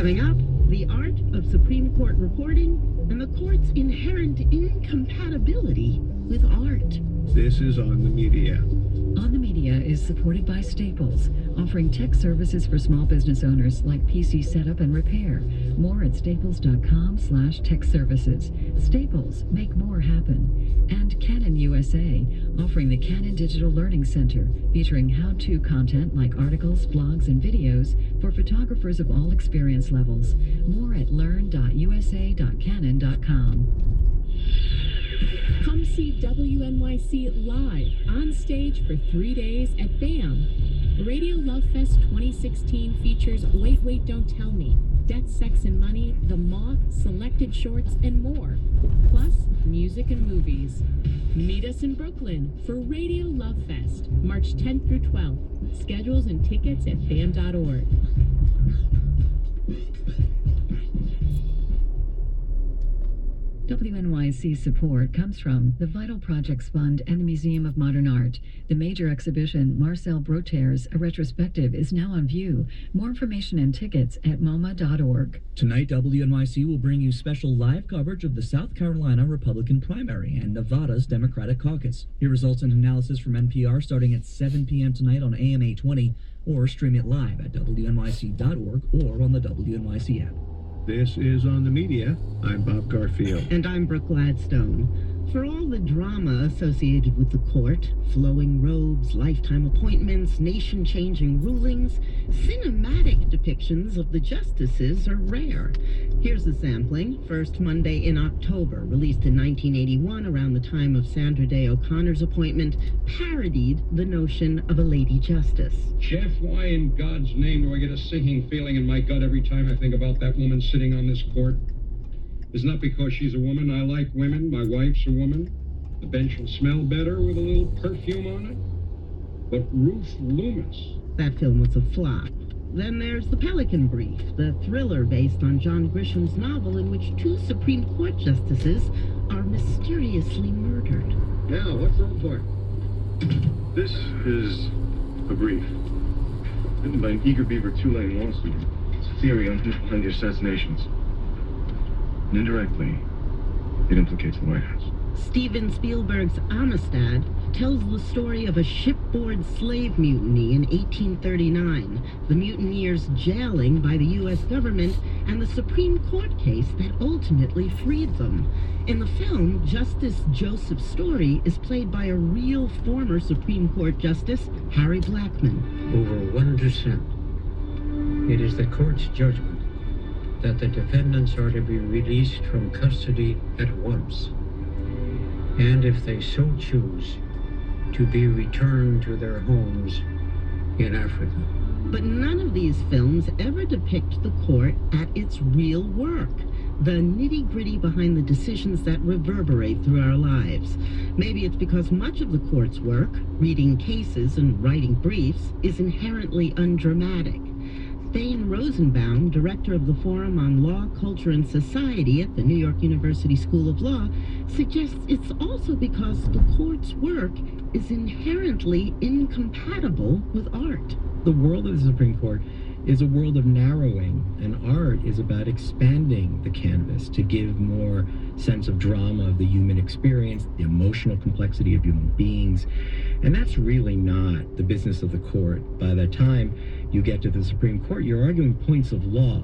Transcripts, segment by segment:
Coming up, the art of Supreme Court reporting and the court's inherent incompatibility with art. This is On the Media. On the Media is supported by Staples, offering tech services for small business owners like PC setup and repair. More at staples.com/tech services. Staples, make more happen. And Canon USA, offering the Canon Digital Learning Center, featuring how-to content like articles, blogs, and videos for photographers of all experience levels. More at learn.usa.canon.com. Come see WNYC live on stage for 3 days at BAM. Radio Love Fest 2016 features Wait, Wait, Don't Tell Me, Death, Sex, and Money, The Moth, selected shorts, and more. Plus, music and movies. Meet us in Brooklyn for Radio Love Fest, March 10th through 12th. Schedules and tickets at BAM.org. WNYC support comes from the Vital Projects Fund and the Museum of Modern Art. The major exhibition, Marcel Broter's A Retrospective, is now on view. More information and tickets at MoMA.org. Tonight, WNYC will bring you special live coverage of the South Carolina Republican primary and Nevada's Democratic caucus. Hear results and analysis from NPR starting at 7 p.m. tonight on AM 820, or stream it live at WNYC.org or on the WNYC app. This is On the Media. I'm Bob Garfield. And I'm Brooke Gladstone. For all the drama associated with the court, flowing robes, lifetime appointments, nation-changing rulings, cinematic depictions of the justices are rare. Here's a sampling. First Monday in October, released in 1981 around the time of Sandra Day O'Connor's appointment, parodied the notion of a lady justice. Jeff, why in God's name do I get a sinking feeling in my gut every time I think about that woman sitting on this court? It's not because she's a woman. I like women. My wife's a woman. The bench will smell better with a little perfume on it. But Ruth Loomis. That film was a flop. Then there's The Pelican Brief, the thriller based on John Grisham's novel in which two Supreme Court justices are mysteriously murdered. Now, what's the report? This is a brief written by an eager beaver Tulane law student. It's a theory on who's behind the assassinations. And indirectly, it implicates the White House. Steven Spielberg's Amistad tells the story of a shipboard slave mutiny in 1839, the mutineers jailing by the U.S. government, and the Supreme Court case that ultimately freed them. In the film, Justice Joseph Story is played by a real former Supreme Court Justice, Harry Blackmun. Over one dissent, it is the court's judgment that the defendants are to be released from custody at once, and if they so choose, to be returned to their homes in Africa. But none of these films ever depict the court at its real work, the nitty-gritty behind the decisions that reverberate through our lives. Maybe it's because much of the court's work, reading cases and writing briefs, is inherently undramatic. Thane Rosenbaum, director of the Forum on Law, Culture, and Society at the New York University School of Law, suggests it's also because the court's work is inherently incompatible with art. The world of the Supreme Court is a world of narrowing, and art is about expanding the canvas to give more sense of drama of the human experience, the emotional complexity of human beings. And that's really not the business of the court. By the time you get to the Supreme Court, you're arguing points of law.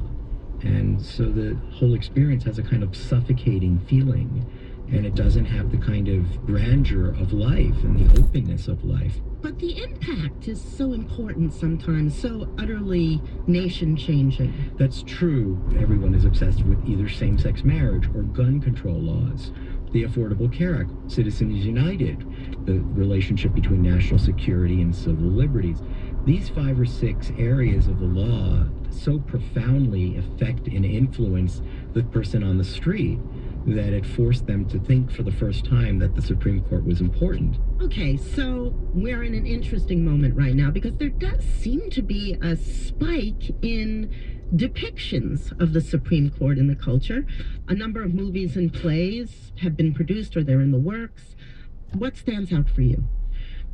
And so the whole experience has a kind of suffocating feeling, and it doesn't have the kind of grandeur of life and the openness of life. But the impact is so important sometimes, so utterly nation-changing. That's true. Everyone is obsessed with either same-sex marriage or gun control laws, the Affordable Care Act, Citizens United, the relationship between national security and civil liberties. These 5 or 6 areas of the law so profoundly affect and influence the person on the street that it forced them to think for the first time that the Supreme Court was important. Okay, so we're in an interesting moment right now because there does seem to be a spike in depictions of the Supreme Court in the culture. A number of movies and plays have been produced or they're in the works. What stands out for you?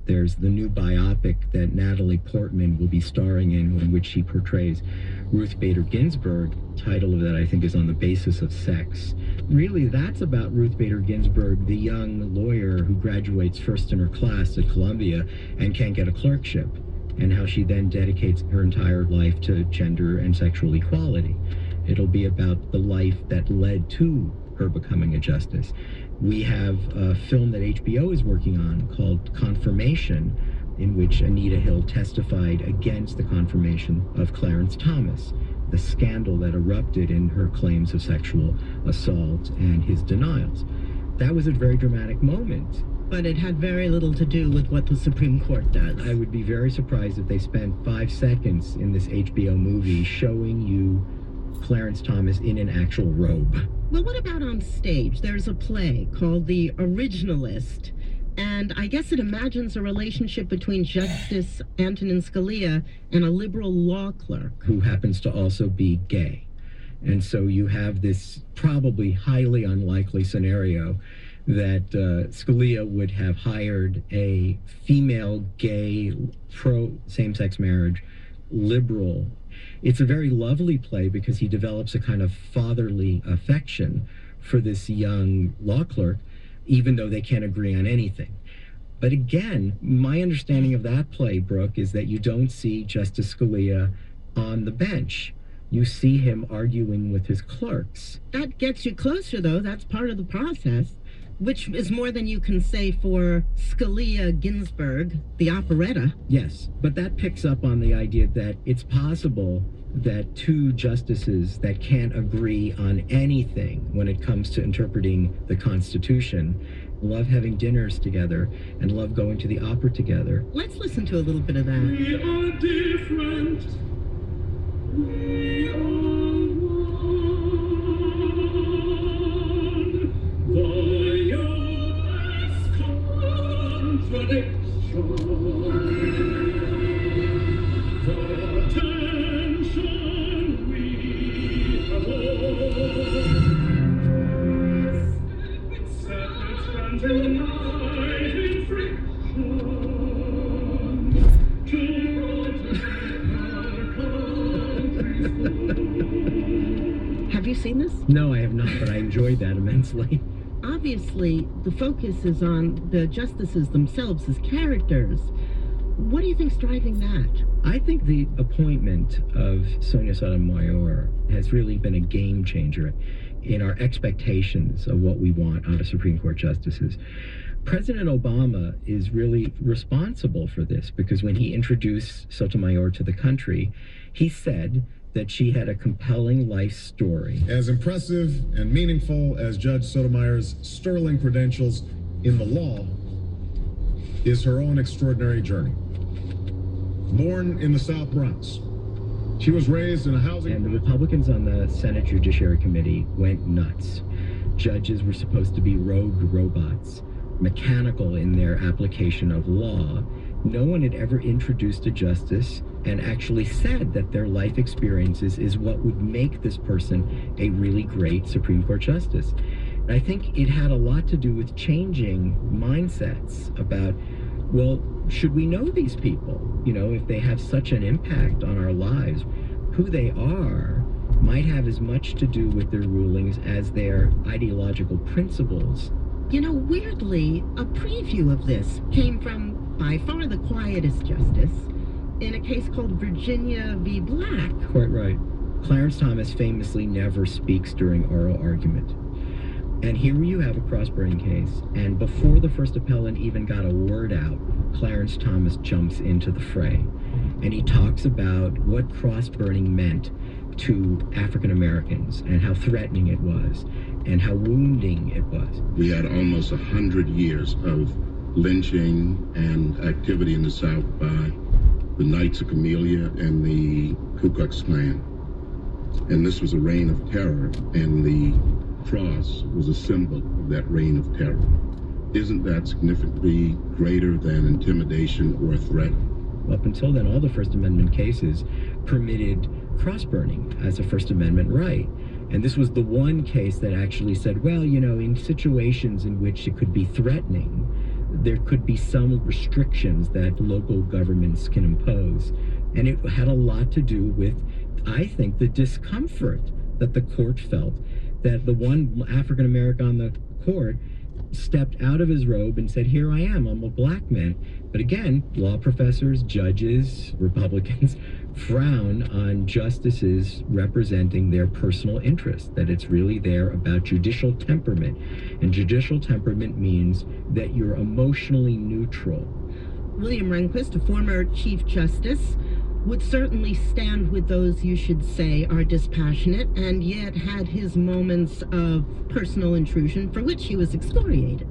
There's the new biopic that Natalie Portman will be starring in which she portrays Ruth Bader Ginsburg. Title of that, I think, is On the Basis of Sex. Really, that's about Ruth Bader Ginsburg, the young lawyer who graduates first in her class at Columbia and can't get a clerkship, and how she then dedicates her entire life to gender and sexual equality. It'll be about the life that led to her becoming a justice. We have a film that HBO is working on called Confirmation, in which Anita Hill testified against the confirmation of Clarence Thomas, the scandal that erupted in her claims of sexual assault and his denials. That was a very dramatic moment. But it had very little to do with what the Supreme Court does. I would be very surprised if they spent 5 seconds in this HBO movie showing you Clarence Thomas in an actual robe. Well, what about on stage? There's a play called The Originalist, and I guess it imagines a relationship between Justice Antonin Scalia and a liberal law clerk. Who happens to also be gay. And so you have this probably highly unlikely scenario that Scalia would have hired a female gay pro same-sex marriage liberal. It's a very lovely play because he develops a kind of fatherly affection for this young law clerk, even though they can't agree on anything. But again, my understanding of that play, Brooke, is that you don't see Justice Scalia on the bench. You see him arguing with his clerks. That gets you closer, though. That's part of the process, which is more than you can say for Scalia Ginsburg, the operetta. Yes, but that picks up on the idea that it's possible that two justices that can't agree on anything when it comes to interpreting the Constitution love having dinners together and love going to the opera together. Let's listen to a little bit of that. We are different. We are one. The U.S. contradiction. The tension we have all. United friction to protect our country's. Have you seen this? No, I have not, but I enjoyed that immensely. Obviously, the focus is on the justices themselves as characters. What do you think's driving that? I think the appointment of Sonia Sotomayor has really been a game changer in our expectations of what we want out of Supreme Court justices. President Obama is really responsible for this because when he introduced Sotomayor to the country, he said that she had a compelling life story. As impressive and meaningful as Judge Sotomayor's sterling credentials in the law is her own extraordinary journey. Born in the South Bronx, she was raised in a housing... And the Republicans on the Senate Judiciary Committee went nuts. Judges were supposed to be rogue robots, mechanical in their application of law. No one had ever introduced a justice and actually said that their life experiences is what would make this person a really great Supreme Court justice. I think it had a lot to do with changing mindsets about, well, should we know these people? You know, if they have such an impact on our lives, who they are might have as much to do with their rulings as their ideological principles. You know, weirdly, a preview of this came from by far the quietest justice in a case called Virginia v. Black. Quite right. Clarence Thomas famously never speaks during oral argument. And here you have a cross-burning case, and before the first appellant even got a word out, Clarence Thomas jumps into the fray. And he talks about what cross-burning meant to African Americans and how threatening it was and how wounding it was. We had almost 100 years of lynching and activity in the South by the Knights of Camellia and the Ku Klux Klan. And this was a reign of terror, and the cross was a symbol of that reign of terror. Isn't that significantly greater than intimidation or threat? Up until then, all the First Amendment cases permitted cross-burning as a First Amendment right. And this was the one case that actually said, well, you know, in situations in which it could be threatening, there could be some restrictions that local governments can impose. And it had a lot to do with, I think, the discomfort that the court felt, that the one African American on the court stepped out of his robe and said, here I am, I'm a black man. But again, law professors, judges, Republicans frown on justices representing their personal interest, that it's really there about judicial temperament. And judicial temperament means that you're emotionally neutral. William Rehnquist, a former Chief Justice, would certainly stand with those you should say are dispassionate, and yet had his moments of personal intrusion for which he was excoriated.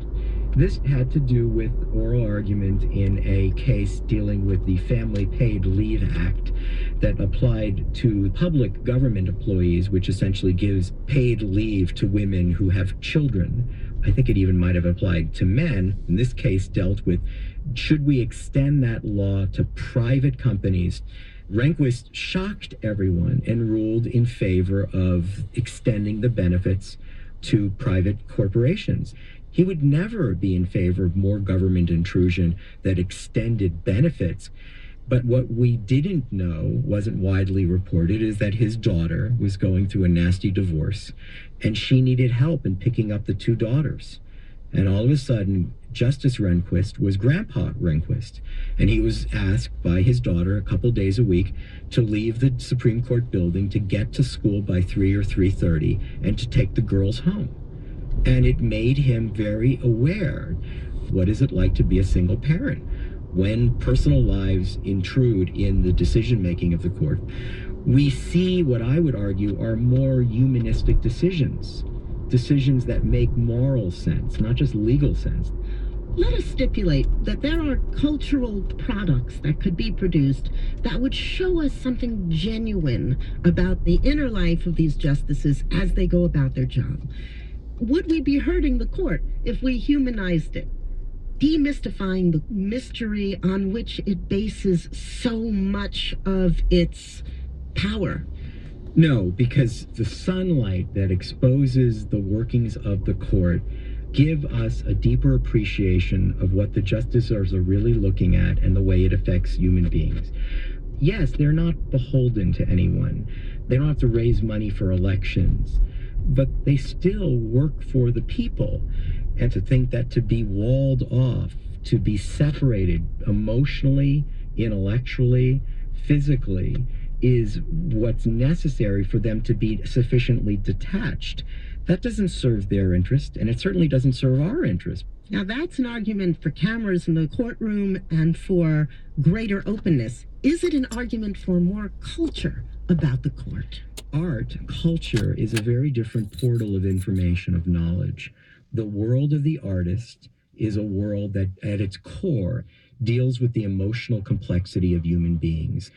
This had to do with oral argument in a case dealing with the Family Paid Leave Act that applied to public government employees, which essentially gives paid leave to women who have children. I think it even might have applied to men. In this case, dealt with, should we extend that law to private companies? Rehnquist shocked everyone and ruled in favor of extending the benefits to private corporations. He would never be in favor of more government intrusion that extended benefits. But what we didn't know, wasn't widely reported, is that his daughter was going through a nasty divorce, and she needed help in picking up the two daughters. And all of a sudden, Justice Rehnquist was Grandpa Rehnquist, and he was asked by his daughter a couple days a week to leave the Supreme Court building to get to school by 3 or 3:30 and to take the girls home. And it made him very aware, what is it like to be a single parent? When personal lives intrude in the decision-making of the court, we see what I would argue are more humanistic decisions that make moral sense, not just legal sense. Let us stipulate that there are cultural products that could be produced that would show us something genuine about the inner life of these justices as they go about their job. Would we be hurting the court if we humanized it, demystifying the mystery on which it bases so much of its power? No, because the sunlight that exposes the workings of the court give us a deeper appreciation of what the justices are really looking at and the way it affects human beings. Yes, they're not beholden to anyone. They don't have to raise money for elections, but they still work for the people. And to think that to be walled off, to be separated emotionally, intellectually, physically, is what's necessary for them to be sufficiently detached, that doesn't serve their interest, and it certainly doesn't serve our interest. Now that's an argument for cameras in the courtroom and for greater openness. Is it an argument for more culture about the court? Art, culture, is a very different portal of information, of knowledge. The world of the artist is a world that, at its core, deals with the emotional complexity of human beings.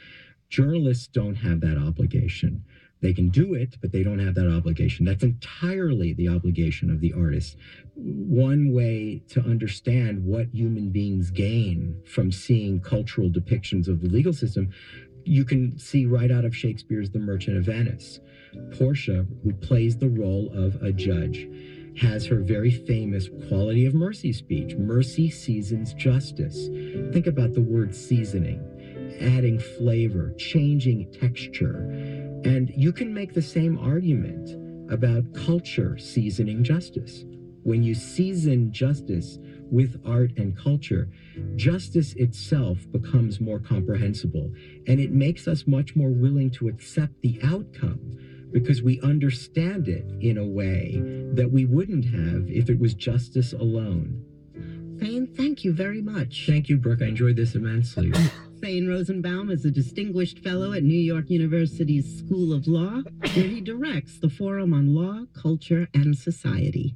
Journalists don't have that obligation. They can do it, but they don't have that obligation. That's entirely the obligation of the artist. One way to understand what human beings gain from seeing cultural depictions of the legal system, you can see right out of Shakespeare's The Merchant of Venice. Portia, who plays the role of a judge, has her very famous quality of mercy speech. Mercy seasons justice. Think about the word seasoning, adding flavor, changing texture. And you can make the same argument about culture seasoning justice. When you season justice with art and culture, justice itself becomes more comprehensible, and it makes us much more willing to accept the outcome because we understand it in a way that we wouldn't have if it was justice alone. Thane, thank you very much. Thank you, Brooke. I enjoyed this immensely. Thane Rosenbaum is a distinguished fellow at New York University's School of Law, where he directs the Forum on Law, Culture, and Society.